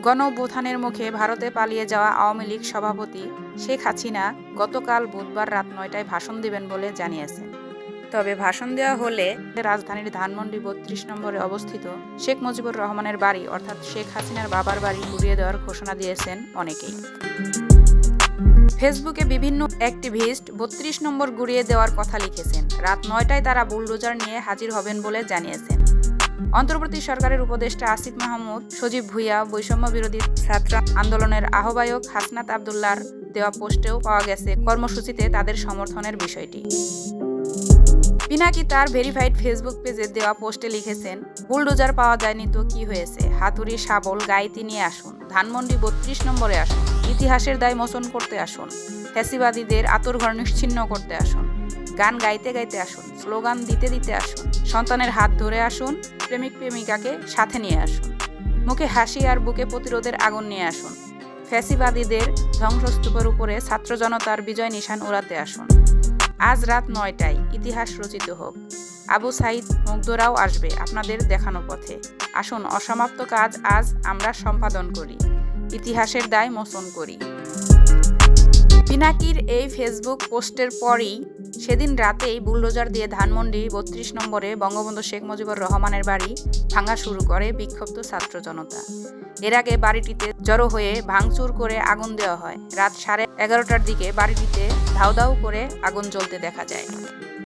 গণঅভ্যুত্থানের মুখে ভারতে পালিয়ে যাওয়া আওয়ামী লীগ সভাপতি শেখ হাসিনা গতকাল বুধবার রাত ৯টায় ভাষণ দেবেন বলে জানিয়েছেন। তবে ভাষণ দেওয়া হলে রাজধানীর ধানমন্ডি ৩২ নম্বরে অবস্থিত শেখ মুজিবুর রহমানের বাড়ি অর্থাৎ শেখ হাসিনার বাবার বাড়ি গুড়িয়ে দেওয়ার ঘোষণা দিয়েছেন অনেকেই। ফেসবুকে বিভিন্ন অ্যাক্টিভিস্ট ৩২ নম্বর গুড়িয়ে দেওয়ার কথা লিখেছেন। রাত ৯টায় তারা বুলডোজার নিয়ে হাজির হবেন বলে জানিয়েছেন। অন্তর্বর্তী সরকারের উপদেষ্টা আসিফ মাহমুদ, সজীব ভুঁইয়া, বৈষম্য বিরোধী ছাত্র আন্দোলনের আহ্বায়ক হাসনাত আবদুল্লাহর দেওয়া পোস্টেও পাওয়া গেছে কর্মসূচিতে তাদের সমর্থনের বিষয়টি। পিনাকি তার ভেরিফাইড ফেসবুক পেজে দেওয়া পোস্টে লিখেছেন, বুলডোজার পাওয়া যায়নি তো কি হয়েছে, হাতুড়ি শাবল গাইতে নিয়ে আসুন, ধানমন্ডি ৩২ নম্বরে আসুন, ইতিহাসের দায় মোচন করতে আসুন, ফ্যাসিবাদীদের আঁতুড়ঘর নিশ্চিহ্ন করতে আসুন, গান গাইতে গাইতে আসুন, স্লোগান দিতে দিতে আসুন, সন্তানের হাত ধরে আসুন, প্রেমিক প্রেমিকাকে সাথে নিয়ে আসুন, মুখে হাসি আর বুকে প্রতিরোধের আগুন নিয়ে আসুন, ফ্যাসিবাদীদের ধ্বংসস্তূপের উপরে ছাত্র জনতার বিজয় নিশান উড়াতে আসুন। আজ রাত ৯টায় ইতিহাস রচিত হোক। আবু সাইদ মুগ্ধরাও আসবে আপনাদের দেখানো পথে। আসুন অসমাপ্ত কাজ আজ আমরা সম্পাদন করি, ইতিহাসের দায় মোচন করি। পিনাকির এই ফেসবুক পোস্টের পরই সেদিন রাতেই বুলডোজার দিয়ে ধানমন্ডি ৩২ নম্বরে বঙ্গবন্ধু শেখ মুজিবুর রহমানের বাড়ি ভাঙা শুরু করে বিক্ষুব্ধ ছাত্র জনতা। এর আগে বাড়িটিতে জড়ো হয়ে ভাঙচুর করে আগুন দেওয়া হয়। রাত 11:30টার দিকে বাড়িটিতে ধাউ ধাউ করে আগুন জ্বলতে দেখা যায়।